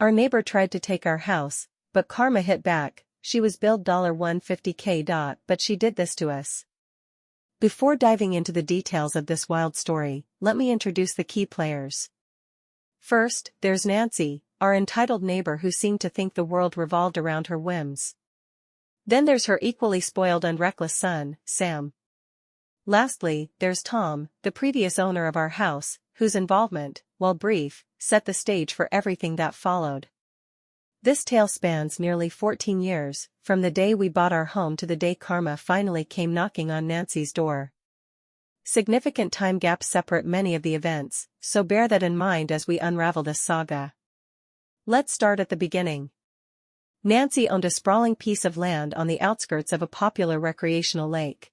Our neighbor tried to take our house, but karma hit back. She was billed $150K. But she did this to us. Before diving into the details of this wild story, let me introduce the key players. First, there's Nancy, our entitled neighbor who seemed to think the world revolved around her whims. Then there's her equally spoiled and reckless son, Sam. Lastly, there's Tom, the previous owner of our house, whose involvement, while brief, set the stage for everything that followed. This tale spans nearly 14 years, from the day we bought our home to the day karma finally came knocking on Nancy's door. Significant time gaps separate many of the events, so bear that in mind as we unravel this saga. Let's start at the beginning. Nancy owned a sprawling piece of land on the outskirts of a popular recreational lake.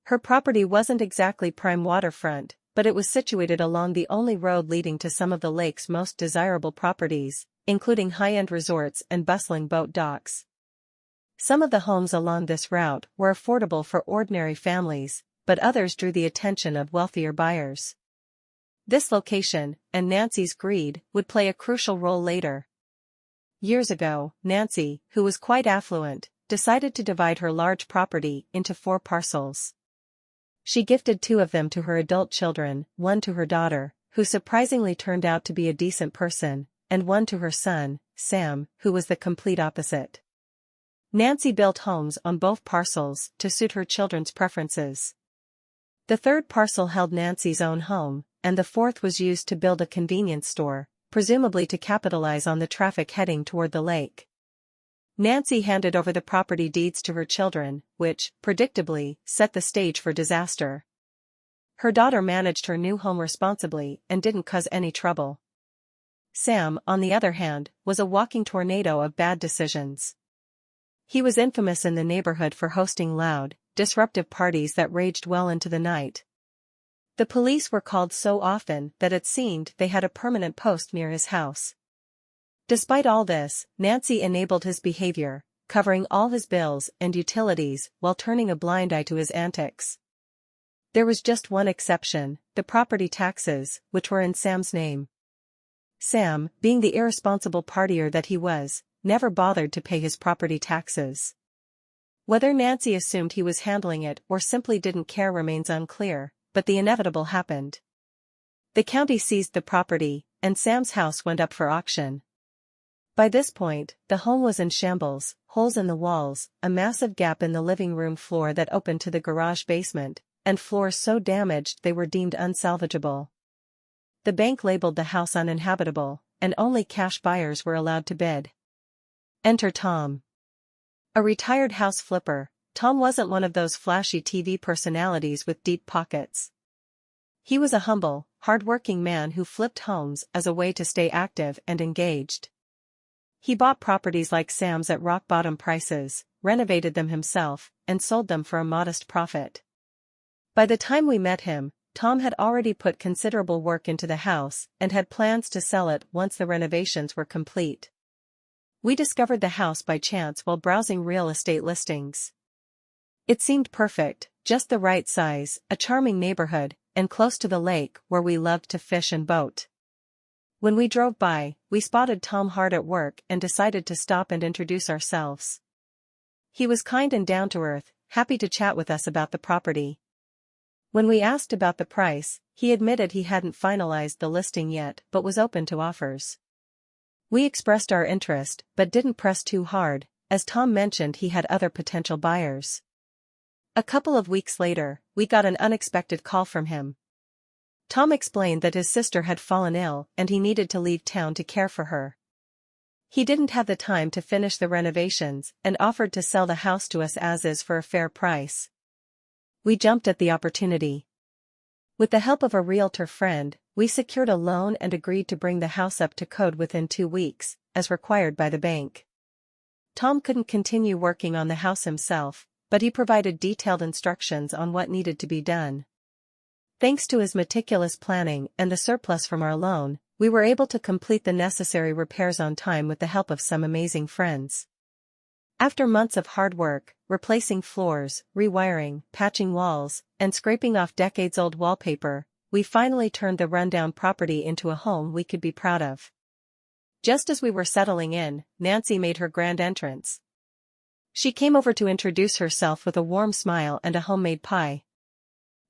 Her property wasn't exactly prime waterfront, but it was situated along the only road leading to some of the lake's most desirable properties, including high-end resorts and bustling boat docks. Some of the homes along this route were affordable for ordinary families, but others drew the attention of wealthier buyers. This location, and Nancy's greed, would play a crucial role later. Years ago, Nancy, who was quite affluent, decided to divide her large property into 4 parcels. She gifted 2 of them to her adult children, 1 to her daughter, who surprisingly turned out to be a decent person, and 1 to her son, Sam, who was the complete opposite. Nancy built homes on both parcels to suit her children's preferences. The 3rd parcel held Nancy's own home, and the 4th was used to build a convenience store, presumably to capitalize on the traffic heading toward the lake. Nancy handed over the property deeds to her children, which, predictably, set the stage for disaster. Her daughter managed her new home responsibly and didn't cause any trouble. Sam, on the other hand, was a walking tornado of bad decisions. He was infamous in the neighborhood for hosting loud, disruptive parties that raged well into the night. The police were called so often that it seemed they had a permanent post near his house. Despite all this, Nancy enabled his behavior, covering all his bills and utilities while turning a blind eye to his antics. There was just one exception, the property taxes, which were in Sam's name. Sam, being the irresponsible partier that he was, never bothered to pay his property taxes. Whether Nancy assumed he was handling it or simply didn't care remains unclear, but the inevitable happened. The county seized the property, and Sam's house went up for auction. By this point, the home was in shambles, holes in the walls, a massive gap in the living room floor that opened to the garage basement, and floors so damaged they were deemed unsalvageable. The bank labeled the house uninhabitable, and only cash buyers were allowed to bid. Enter Tom. A retired house flipper, Tom wasn't one of those flashy TV personalities with deep pockets. He was a humble, hard-working man who flipped homes as a way to stay active and engaged. He bought properties like Sam's at rock-bottom prices, renovated them himself, and sold them for a modest profit. By the time we met him, Tom had already put considerable work into the house and had plans to sell it once the renovations were complete. We discovered the house by chance while browsing real estate listings. It seemed perfect, just the right size, a charming neighborhood, and close to the lake where we loved to fish and boat. When we drove by, we spotted Tom hard at work and decided to stop and introduce ourselves. He was kind and down-to-earth, happy to chat with us about the property. When we asked about the price, he admitted he hadn't finalized the listing yet but was open to offers. We expressed our interest but didn't press too hard, as Tom mentioned he had other potential buyers. A couple of weeks later, we got an unexpected call from him. Tom explained that his sister had fallen ill and he needed to leave town to care for her. He didn't have the time to finish the renovations and offered to sell the house to us as is for a fair price. We jumped at the opportunity. With the help of a realtor friend, we secured a loan and agreed to bring the house up to code within 2 weeks, as required by the bank. Tom couldn't continue working on the house himself, but he provided detailed instructions on what needed to be done. Thanks to his meticulous planning and the surplus from our loan, we were able to complete the necessary repairs on time with the help of some amazing friends. After months of hard work, replacing floors, rewiring, patching walls, and scraping off decades-old wallpaper, we finally turned the rundown property into a home we could be proud of. Just as we were settling in, Nancy made her grand entrance. She came over to introduce herself with a warm smile and a homemade pie.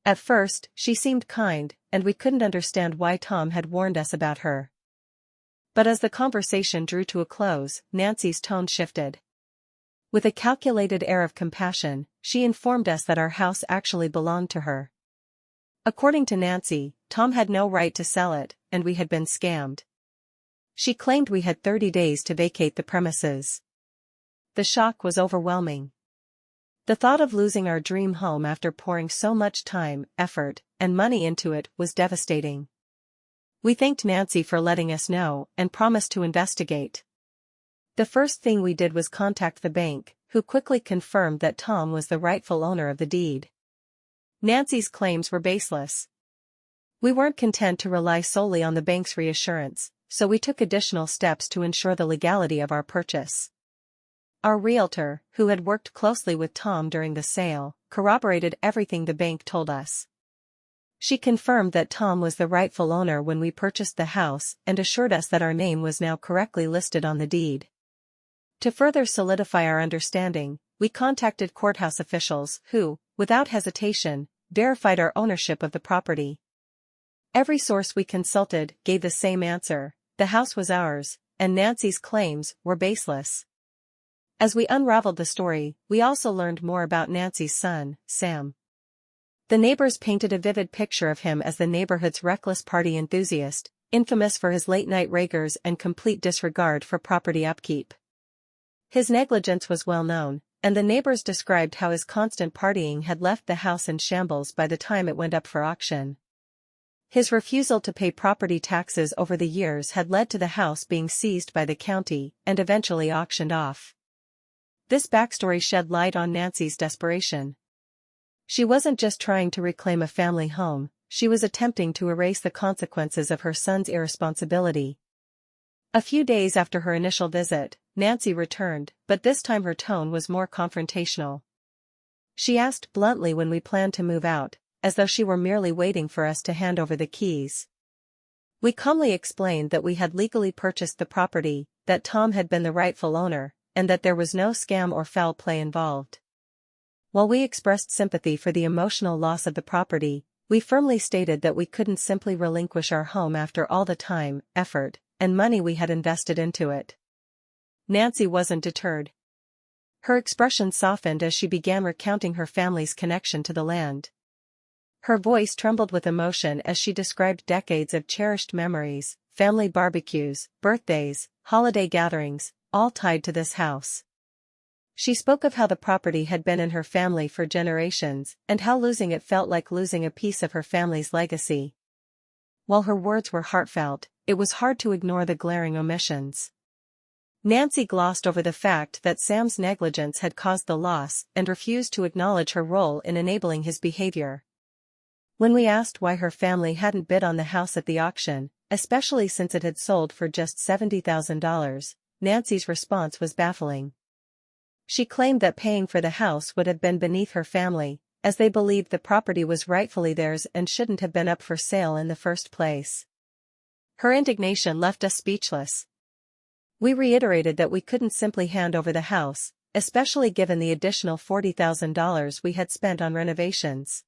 At first, she seemed kind, and we couldn't understand why Tom had warned us about her. But as the conversation drew to a close, Nancy's tone shifted. With a calculated air of compassion, she informed us that our house actually belonged to her. According to Nancy, Tom had no right to sell it, and we had been scammed. She claimed we had 30 days to vacate the premises. The shock was overwhelming. The thought of losing our dream home after pouring so much time, effort, and money into it was devastating. We thanked Nancy for letting us know and promised to investigate. The first thing we did was contact the bank, who quickly confirmed that Tom was the rightful owner of the deed. Nancy's claims were baseless. We weren't content to rely solely on the bank's reassurance, so we took additional steps to ensure the legality of our purchase. Our realtor, who had worked closely with Tom during the sale, corroborated everything the bank told us. She confirmed that Tom was the rightful owner when we purchased the house and assured us that our name was now correctly listed on the deed. To further solidify our understanding, we contacted courthouse officials who, without hesitation, verified our ownership of the property. Every source we consulted gave the same answer: the house was ours, and Nancy's claims were baseless. As we unraveled the story, we also learned more about Nancy's son, Sam. The neighbors painted a vivid picture of him as the neighborhood's reckless party enthusiast, infamous for his late-night rages and complete disregard for property upkeep. His negligence was well known, and the neighbors described how his constant partying had left the house in shambles by the time it went up for auction. His refusal to pay property taxes over the years had led to the house being seized by the county and eventually auctioned off. This backstory shed light on Nancy's desperation. She wasn't just trying to reclaim a family home, she was attempting to erase the consequences of her son's irresponsibility. A few days after her initial visit, Nancy returned, but this time her tone was more confrontational. She asked bluntly when we planned to move out, as though she were merely waiting for us to hand over the keys. We calmly explained that we had legally purchased the property, that Tom had been the rightful owner, and that there was no scam or foul play involved. While we expressed sympathy for the emotional loss of the property, we firmly stated that we couldn't simply relinquish our home after all the time, effort, and money we had invested into it. Nancy wasn't deterred. Her expression softened as she began recounting her family's connection to the land. Her voice trembled with emotion as she described decades of cherished memories, family barbecues, birthdays, holiday gatherings, all tied to this house. She spoke of how the property had been in her family for generations, and how losing it felt like losing a piece of her family's legacy. While her words were heartfelt, it was hard to ignore the glaring omissions. Nancy glossed over the fact that Sam's negligence had caused the loss and refused to acknowledge her role in enabling his behavior. When we asked why her family hadn't bid on the house at the auction, especially since it had sold for just $70,000, Nancy's response was baffling. She claimed that paying for the house would have been beneath her family, as they believed the property was rightfully theirs and shouldn't have been up for sale in the first place. Her indignation left us speechless. We reiterated that we couldn't simply hand over the house, especially given the additional $40,000 we had spent on renovations.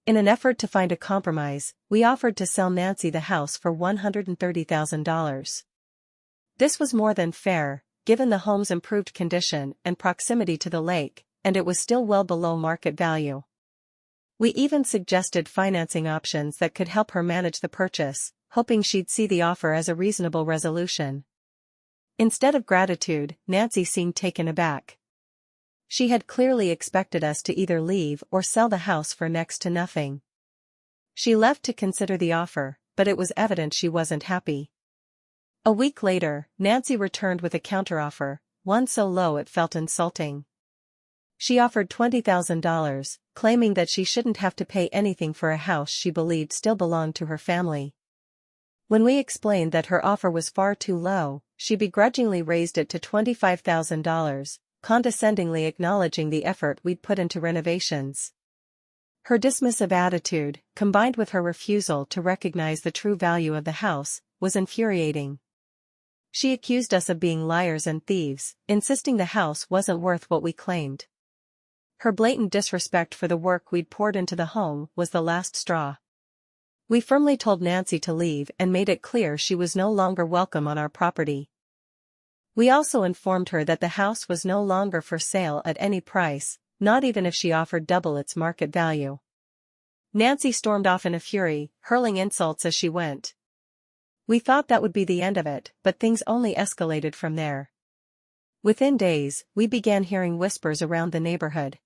In an effort to find a compromise, we offered to sell Nancy the house for $130,000. This was more than fair, given the home's improved condition and proximity to the lake, and it was still well below market value. We even suggested financing options that could help her manage the purchase, hoping she'd see the offer as a reasonable resolution. Instead of gratitude, Nancy seemed taken aback. She had clearly expected us to either leave or sell the house for next to nothing. She left to consider the offer, but it was evident she wasn't happy. A week later, Nancy returned with a counteroffer, one so low it felt insulting. She offered $20,000, claiming that she shouldn't have to pay anything for a house she believed still belonged to her family. When we explained that her offer was far too low, she begrudgingly raised it to $25,000, condescendingly acknowledging the effort we'd put into renovations. Her dismissive attitude, combined with her refusal to recognize the true value of the house, was infuriating. She accused us of being liars and thieves, insisting the house wasn't worth what we claimed. Her blatant disrespect for the work we'd poured into the home was the last straw. We firmly told Nancy to leave and made it clear she was no longer welcome on our property. We also informed her that the house was no longer for sale at any price, not even if she offered double its market value. Nancy stormed off in a fury, hurling insults as she went. We thought that would be the end of it, but things only escalated from there. Within days, we began hearing whispers around the neighborhood.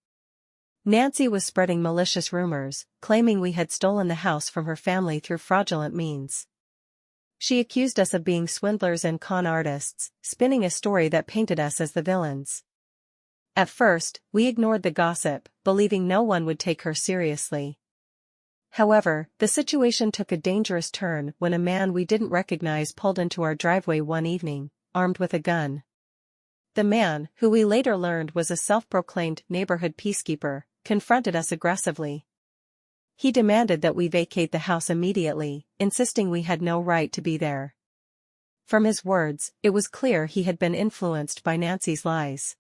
Nancy was spreading malicious rumors, claiming we had stolen the house from her family through fraudulent means. She accused us of being swindlers and con artists, spinning a story that painted us as the villains. At first, we ignored the gossip, believing no one would take her seriously. However, the situation took a dangerous turn when a man we didn't recognize pulled into our driveway one evening, armed with a gun. The man, who we later learned was a self-proclaimed neighborhood peacekeeper, confronted us aggressively. He demanded that we vacate the house immediately, insisting we had no right to be there. From his words, it was clear he had been influenced by Nancy's lies.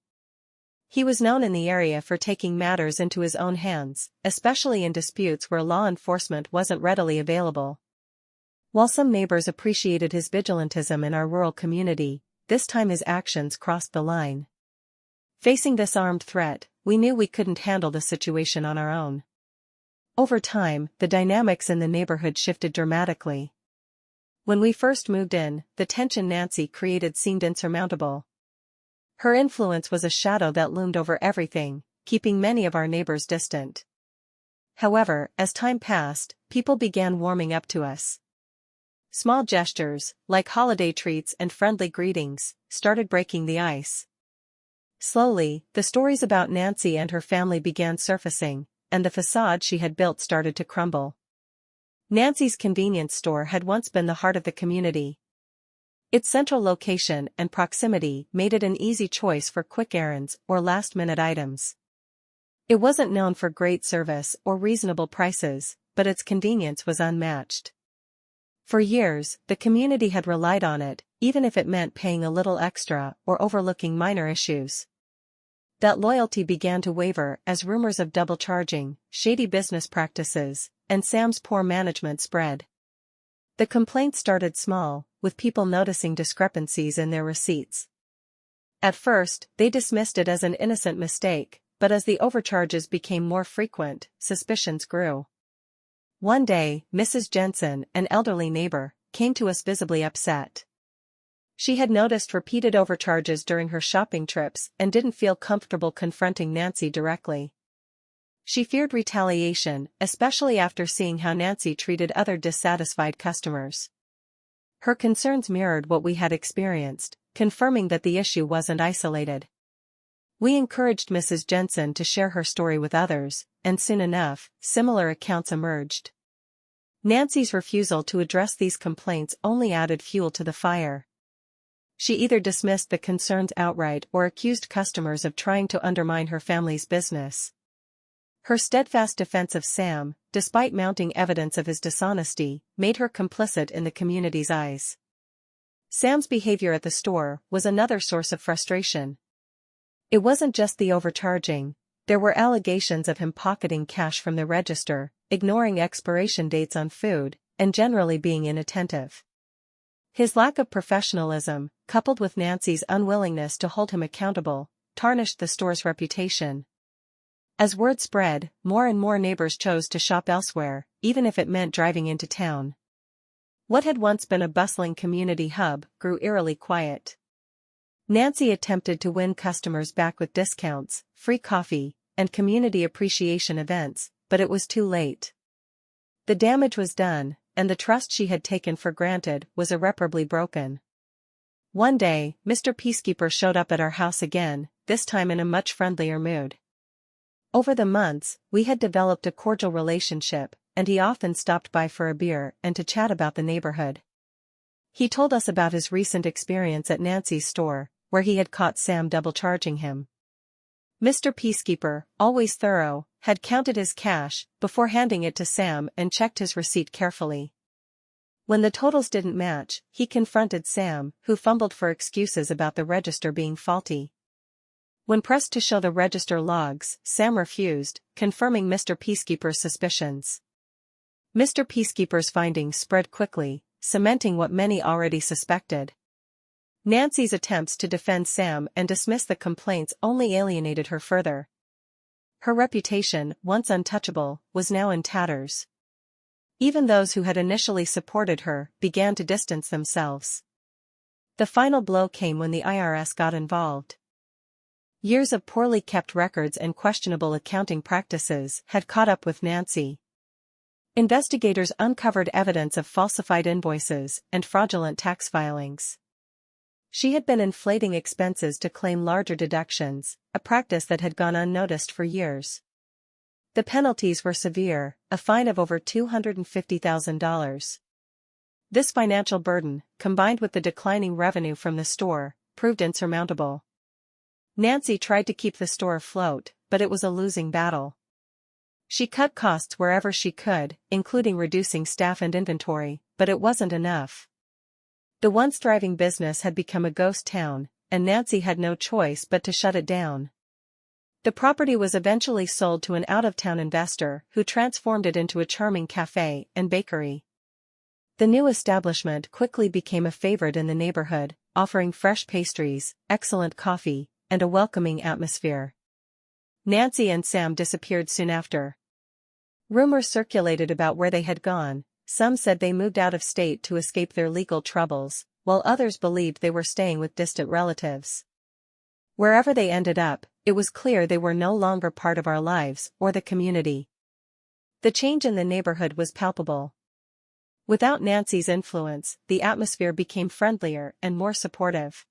He was known in the area for taking matters into his own hands, especially in disputes where law enforcement wasn't readily available. While some neighbors appreciated his vigilantism in our rural community, this time his actions crossed the line. Facing this armed threat, we knew we couldn't handle the situation on our own. Over time, the dynamics in the neighborhood shifted dramatically. When we first moved in, the tension Nancy created seemed insurmountable. Her influence was a shadow that loomed over everything, keeping many of our neighbors distant. However, as time passed, people began warming up to us. Small gestures, like holiday treats and friendly greetings, started breaking the ice. Slowly, the stories about Nancy and her family began surfacing, and the facade she had built started to crumble. Nancy's convenience store had once been the heart of the community. Its central location and proximity made it an easy choice for quick errands or last-minute items. It wasn't known for great service or reasonable prices, but its convenience was unmatched. For years, the community had relied on it, even if it meant paying a little extra or overlooking minor issues. That loyalty began to waver as rumors of double charging, shady business practices, and Sam's poor management spread. The complaints started small, with people noticing discrepancies in their receipts. At first, they dismissed it as an innocent mistake, but as the overcharges became more frequent, suspicions grew. One day, Mrs. Jensen, an elderly neighbor, came to us visibly upset. She had noticed repeated overcharges during her shopping trips and didn't feel comfortable confronting Nancy directly. She feared retaliation, especially after seeing how Nancy treated other dissatisfied customers. Her concerns mirrored what we had experienced, confirming that the issue wasn't isolated. We encouraged Mrs. Jensen to share her story with others, and soon enough, similar accounts emerged. Nancy's refusal to address these complaints only added fuel to the fire. She either dismissed the concerns outright or accused customers of trying to undermine her family's business. Her steadfast defense of Sam, despite mounting evidence of his dishonesty, made her complicit in the community's eyes. Sam's behavior at the store was another source of frustration. It wasn't just the overcharging, there were allegations of him pocketing cash from the register, ignoring expiration dates on food, and generally being inattentive. His lack of professionalism, coupled with Nancy's unwillingness to hold him accountable, tarnished the store's reputation. As word spread, more and more neighbors chose to shop elsewhere, even if it meant driving into town. What had once been a bustling community hub grew eerily quiet. Nancy attempted to win customers back with discounts, free coffee, and community appreciation events, but it was too late. The damage was done, and the trust she had taken for granted was irreparably broken. One day, Mr. Peacekeeper showed up at our house again, this time in a much friendlier mood. Over the months, we had developed a cordial relationship, and he often stopped by for a beer and to chat about the neighborhood. He told us about his recent experience at Nancy's store, where he had caught Sam double-charging him. Mr. Peacekeeper, always thorough, had counted his cash before handing it to Sam and checked his receipt carefully. When the totals didn't match, he confronted Sam, who fumbled for excuses about the register being faulty. When pressed to show the register logs, Sam refused, confirming Mr. Peacekeeper's suspicions. Mr. Peacekeeper's findings spread quickly, cementing what many already suspected. Nancy's attempts to defend Sam and dismiss the complaints only alienated her further. Her reputation, once untouchable, was now in tatters. Even those who had initially supported her began to distance themselves. The final blow came when the IRS got involved. Years of poorly kept records and questionable accounting practices had caught up with Nancy. Investigators uncovered evidence of falsified invoices and fraudulent tax filings. She had been inflating expenses to claim larger deductions, a practice that had gone unnoticed for years. The penalties were severe, a fine of over $250,000. This financial burden, combined with the declining revenue from the store, proved insurmountable. Nancy tried to keep the store afloat, but it was a losing battle. She cut costs wherever she could, including reducing staff and inventory, but it wasn't enough. The once thriving business had become a ghost town, and Nancy had no choice but to shut it down. The property was eventually sold to an out-of-town investor who transformed it into a charming cafe and bakery. The new establishment quickly became a favorite in the neighborhood, offering fresh pastries, excellent coffee, and a welcoming atmosphere. Nancy and Sam disappeared soon after. Rumors circulated about where they had gone. Some said they moved out of state to escape their legal troubles, while others believed they were staying with distant relatives. Wherever they ended up, it was clear they were no longer part of our lives or the community. The change in the neighborhood was palpable. Without Nancy's influence, the atmosphere became friendlier and more supportive.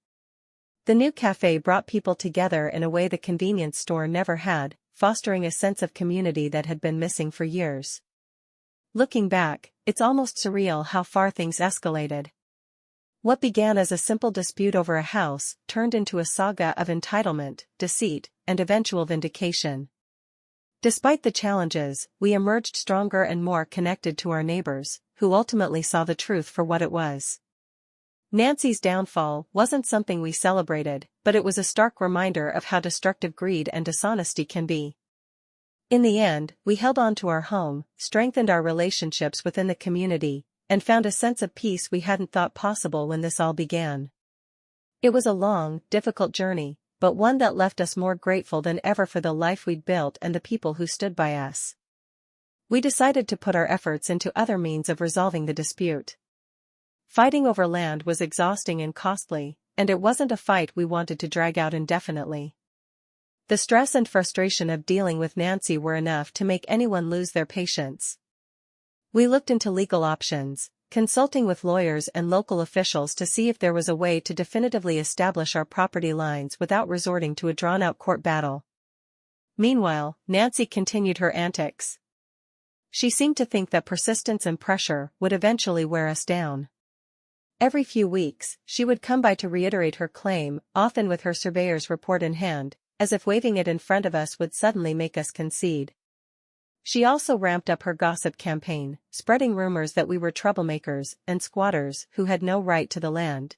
The new cafe brought people together in a way the convenience store never had, fostering a sense of community that had been missing for years. Looking back, it's almost surreal how far things escalated. What began as a simple dispute over a house turned into a saga of entitlement, deceit, and eventual vindication. Despite the challenges, we emerged stronger and more connected to our neighbors, who ultimately saw the truth for what it was. Nancy's downfall wasn't something we celebrated, but it was a stark reminder of how destructive greed and dishonesty can be. In the end, we held on to our home, strengthened our relationships within the community, and found a sense of peace we hadn't thought possible when this all began. It was a long, difficult journey, but one that left us more grateful than ever for the life we'd built and the people who stood by us. We decided to put our efforts into other means of resolving the dispute. Fighting over land was exhausting and costly, and it wasn't a fight we wanted to drag out indefinitely. The stress and frustration of dealing with Nancy were enough to make anyone lose their patience. We looked into legal options, consulting with lawyers and local officials to see if there was a way to definitively establish our property lines without resorting to a drawn-out court battle. Meanwhile, Nancy continued her antics. She seemed to think that persistence and pressure would eventually wear us down. Every few weeks, she would come by to reiterate her claim, often with her surveyor's report in hand, as if waving it in front of us would suddenly make us concede. She also ramped up her gossip campaign, spreading rumors that we were troublemakers and squatters who had no right to the land.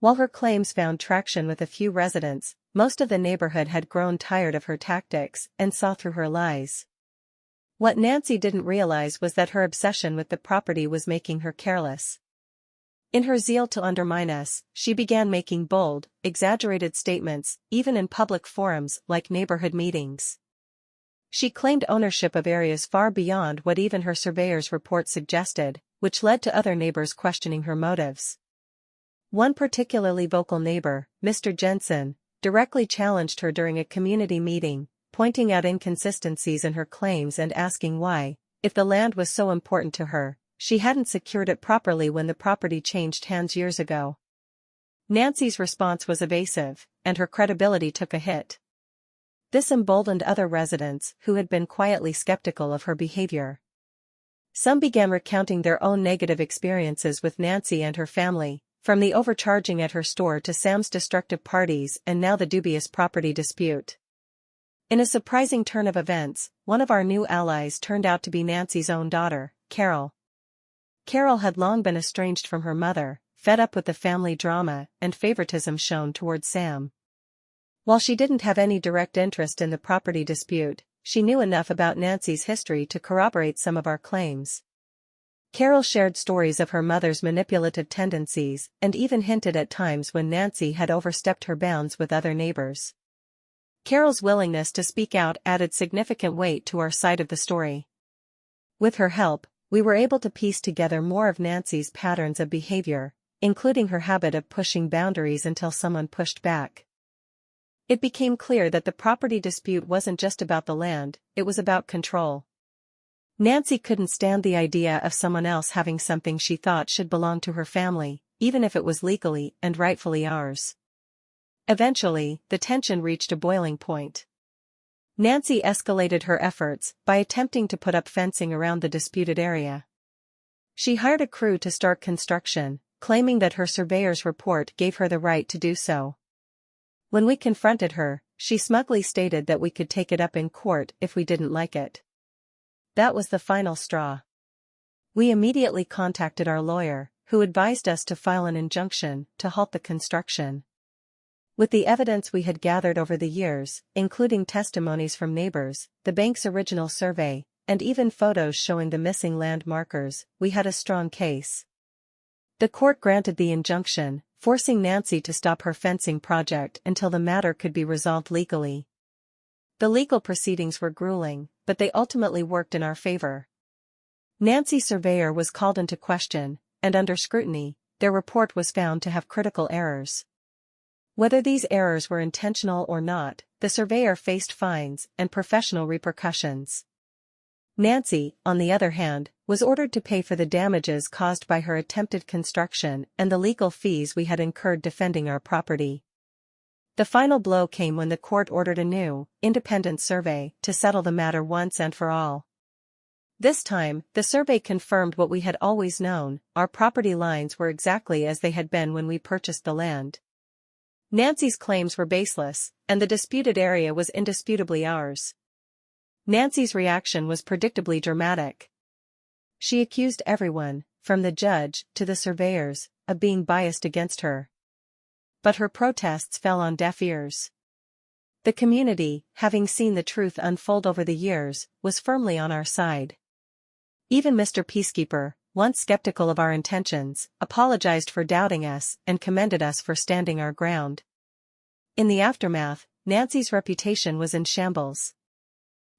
While her claims found traction with a few residents, most of the neighborhood had grown tired of her tactics and saw through her lies. What Nancy didn't realize was that her obsession with the property was making her careless. In her zeal to undermine us, she began making bold, exaggerated statements, even in public forums like neighborhood meetings. She claimed ownership of areas far beyond what even her surveyor's report suggested, which led to other neighbors questioning her motives. One particularly vocal neighbor, Mr. Jensen, directly challenged her during a community meeting, pointing out inconsistencies in her claims and asking why, if the land was so important to her, she hadn't secured it properly when the property changed hands years ago. Nancy's response was evasive, and her credibility took a hit. This emboldened other residents who had been quietly skeptical of her behavior. Some began recounting their own negative experiences with Nancy and her family, from the overcharging at her store to Sam's destructive parties and now the dubious property dispute. In a surprising turn of events, one of our new allies turned out to be Nancy's own daughter, Carol. Carol had long been estranged from her mother, fed up with the family drama and favoritism shown towards Sam. While she didn't have any direct interest in the property dispute, she knew enough about Nancy's history to corroborate some of our claims. Carol shared stories of her mother's manipulative tendencies and even hinted at times when Nancy had overstepped her bounds with other neighbors. Carol's willingness to speak out added significant weight to our side of the story. With her help, we were able to piece together more of Nancy's patterns of behavior, including her habit of pushing boundaries until someone pushed back. It became clear that the property dispute wasn't just about the land, it was about control. Nancy couldn't stand the idea of someone else having something she thought should belong to her family, even if it was legally and rightfully ours. Eventually, the tension reached a boiling point. Nancy escalated her efforts by attempting to put up fencing around the disputed area. She hired a crew to start construction, claiming that her surveyor's report gave her the right to do so. When we confronted her, she smugly stated that we could take it up in court if we didn't like it. That was the final straw. We immediately contacted our lawyer, who advised us to file an injunction to halt the construction. With the evidence we had gathered over the years, including testimonies from neighbors, the bank's original survey, and even photos showing the missing land markers, we had a strong case. The court granted the injunction, forcing Nancy to stop her fencing project until the matter could be resolved legally. The legal proceedings were grueling, but they ultimately worked in our favor. Nancy's surveyor was called into question, and under scrutiny, their report was found to have critical errors. Whether these errors were intentional or not, the surveyor faced fines and professional repercussions. Nancy, on the other hand, was ordered to pay for the damages caused by her attempted construction and the legal fees we had incurred defending our property. The final blow came when the court ordered a new, independent survey to settle the matter once and for all. This time, the survey confirmed what we had always known: our property lines were exactly as they had been when we purchased the land. Nancy's claims were baseless, and the disputed area was indisputably ours. Nancy's reaction was predictably dramatic. She accused everyone, from the judge to the surveyors, of being biased against her. But her protests fell on deaf ears. The community, having seen the truth unfold over the years, was firmly on our side. Even Mr. Peacekeeper, once skeptical of our intentions, apologized for doubting us and commended us for standing our ground. In the aftermath, Nancy's reputation was in shambles.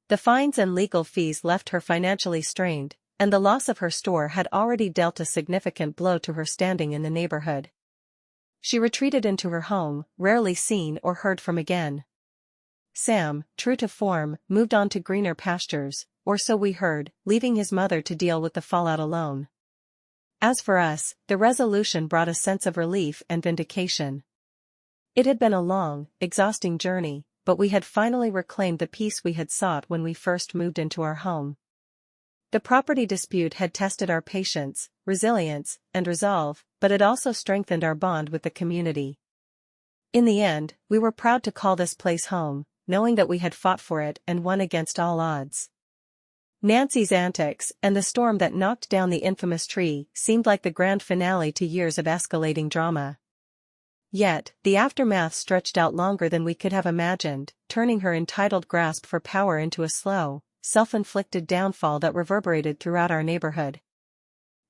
The fines and legal fees left her financially strained, and the loss of her store had already dealt a significant blow to her standing in the neighborhood. She retreated into her home, rarely seen or heard from again. Sam, true to form, moved on to greener pastures, or so we heard, leaving his mother to deal with the fallout alone. As for us, the resolution brought a sense of relief and vindication. It had been a long, exhausting journey, but we had finally reclaimed the peace we had sought when we first moved into our home. The property dispute had tested our patience, resilience, and resolve, but it also strengthened our bond with the community. In the end, we were proud to call this place home, knowing that we had fought for it and won against all odds. Nancy's antics and the storm that knocked down the infamous tree seemed like the grand finale to years of escalating drama. Yet, the aftermath stretched out longer than we could have imagined, turning her entitled grasp for power into a slow, self-inflicted downfall that reverberated throughout our neighborhood.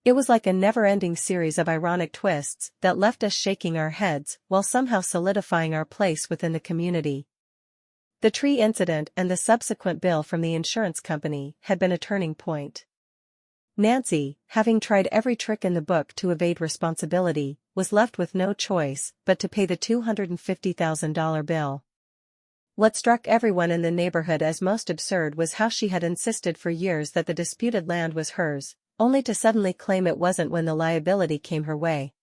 It was like a never-ending series of ironic twists that left us shaking our heads while somehow solidifying our place within the community. The tree incident and the subsequent bill from the insurance company had been a turning point. Nancy, having tried every trick in the book to evade responsibility, was left with no choice but to pay the $250,000 bill. What struck everyone in the neighborhood as most absurd was how she had insisted for years that the disputed land was hers, only to suddenly claim it wasn't when the liability came her way.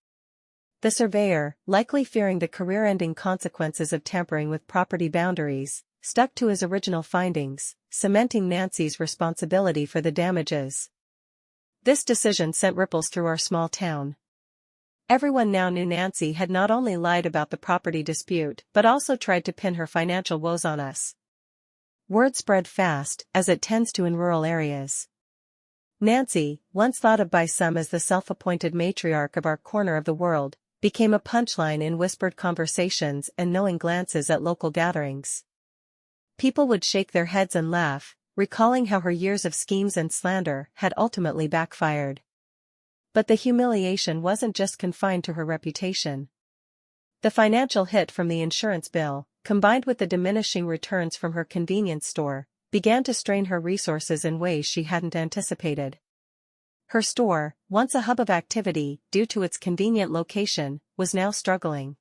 The surveyor, likely fearing the career-ending consequences of tampering with property boundaries, stuck to his original findings, cementing Nancy's responsibility for the damages. This decision sent ripples through our small town. Everyone now knew Nancy had not only lied about the property dispute but also tried to pin her financial woes on us. Word spread fast, as it tends to in rural areas. Nancy, once thought of by some as the self-appointed matriarch of our corner of the world, became a punchline in whispered conversations and knowing glances at local gatherings. People would shake their heads and laugh, recalling how her years of schemes and slander had ultimately backfired. But the humiliation wasn't just confined to her reputation. The financial hit from the insurance bill, combined with the diminishing returns from her convenience store, began to strain her resources in ways she hadn't anticipated. Her store, once a hub of activity due to its convenient location, was now struggling.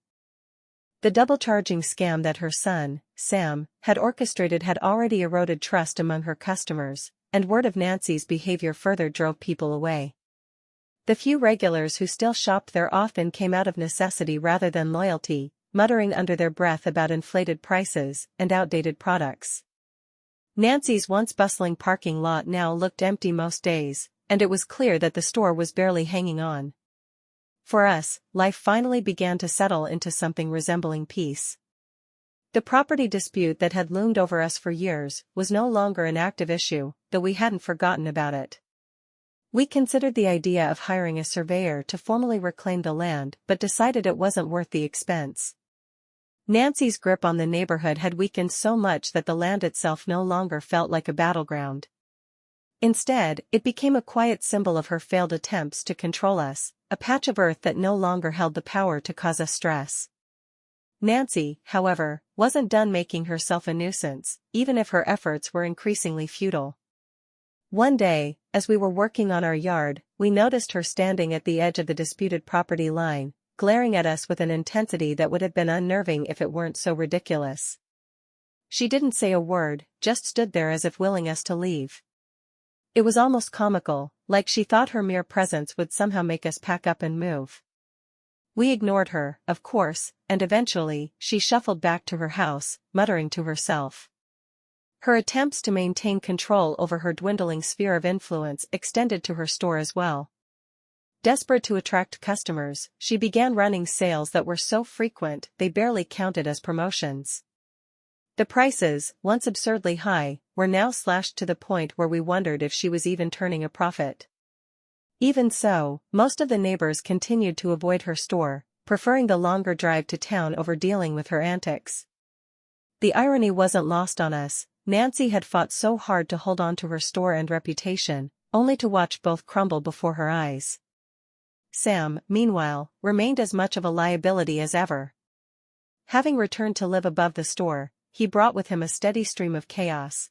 The double-charging scam that her son, Sam, had orchestrated had already eroded trust among her customers, and word of Nancy's behavior further drove people away. The few regulars who still shopped there often came out of necessity rather than loyalty, muttering under their breath about inflated prices and outdated products. Nancy's once bustling parking lot now looked empty most days, and it was clear that the store was barely hanging on. For us, life finally began to settle into something resembling peace. The property dispute that had loomed over us for years was no longer an active issue, though we hadn't forgotten about it. We considered the idea of hiring a surveyor to formally reclaim the land but decided it wasn't worth the expense. Nancy's grip on the neighborhood had weakened so much that the land itself no longer felt like a battleground. Instead, it became a quiet symbol of her failed attempts to control us, a patch of earth that no longer held the power to cause us stress. Nancy, however, wasn't done making herself a nuisance, even if her efforts were increasingly futile. One day, as we were working on our yard, we noticed her standing at the edge of the disputed property line, glaring at us with an intensity that would have been unnerving if it weren't so ridiculous. She didn't say a word, just stood there as if willing us to leave. It was almost comical, like she thought her mere presence would somehow make us pack up and move. We ignored her, of course, and eventually, she shuffled back to her house, muttering to herself. Her attempts to maintain control over her dwindling sphere of influence extended to her store as well. Desperate to attract customers, she began running sales that were so frequent they barely counted as promotions. The prices, once absurdly high, were now slashed to the point where we wondered if she was even turning a profit. Even so, most of the neighbors continued to avoid her store, preferring the longer drive to town over dealing with her antics. The irony wasn't lost on us. Nancy had fought so hard to hold on to her store and reputation, only to watch both crumble before her eyes. Sam, meanwhile, remained as much of a liability as ever. Having returned to live above the store, he brought with him a steady stream of chaos.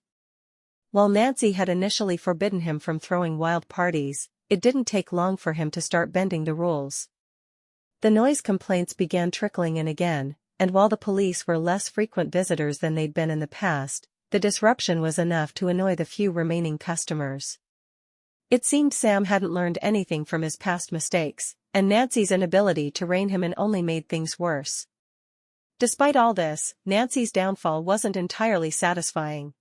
While Nancy had initially forbidden him from throwing wild parties, it didn't take long for him to start bending the rules. The noise complaints began trickling in again, and while the police were less frequent visitors than they'd been in the past, the disruption was enough to annoy the few remaining customers. It seemed Sam hadn't learned anything from his past mistakes, and Nancy's inability to rein him in only made things worse. Despite all this, Nancy's downfall wasn't entirely satisfying.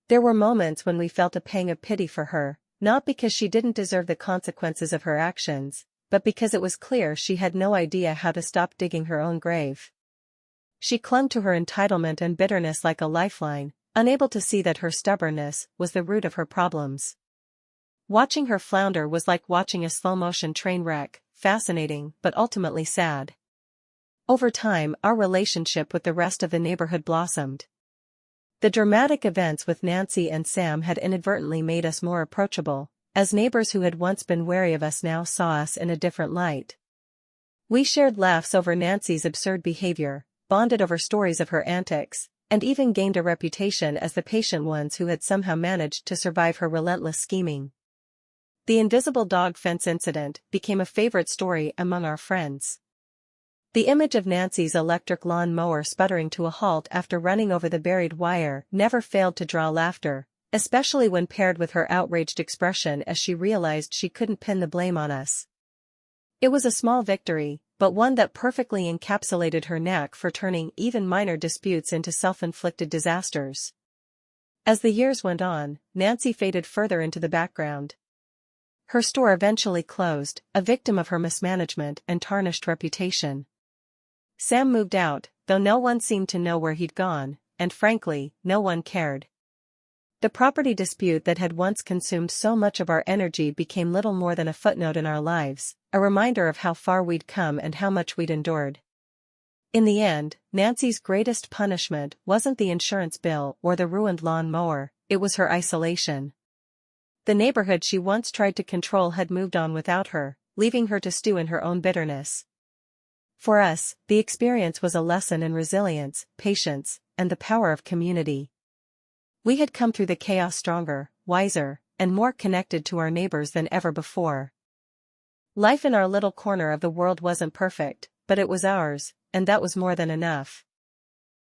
There were moments when we felt a pang of pity for her, not because she didn't deserve the consequences of her actions, but because it was clear she had no idea how to stop digging her own grave. She clung to her entitlement and bitterness like a lifeline, unable to see that her stubbornness was the root of her problems. Watching her flounder was like watching a slow-motion train wreck, fascinating but ultimately sad. Over time, our relationship with the rest of the neighborhood blossomed. The dramatic events with Nancy and Sam had inadvertently made us more approachable, as neighbors who had once been wary of us now saw us in a different light. We shared laughs over Nancy's absurd behavior, bonded over stories of her antics, and even gained a reputation as the patient ones who had somehow managed to survive her relentless scheming. The invisible dog fence incident became a favorite story among our friends. The image of Nancy's electric lawn mower sputtering to a halt after running over the buried wire never failed to draw laughter, especially when paired with her outraged expression as she realized she couldn't pin the blame on us. It was a small victory, but one that perfectly encapsulated her knack for turning even minor disputes into self-inflicted disasters. As the years went on, Nancy faded further into the background. Her store eventually closed, a victim of her mismanagement and tarnished reputation. Sam moved out, though no one seemed to know where he'd gone, and frankly, no one cared. The property dispute that had once consumed so much of our energy became little more than a footnote in our lives, a reminder of how far we'd come and how much we'd endured. In the end, Nancy's greatest punishment wasn't the insurance bill or the ruined lawn mower, it was her isolation. The neighborhood she once tried to control had moved on without her, leaving her to stew in her own bitterness. For us, the experience was a lesson in resilience, patience, and the power of community. We had come through the chaos stronger, wiser, and more connected to our neighbors than ever before. Life in our little corner of the world wasn't perfect, but it was ours, and that was more than enough.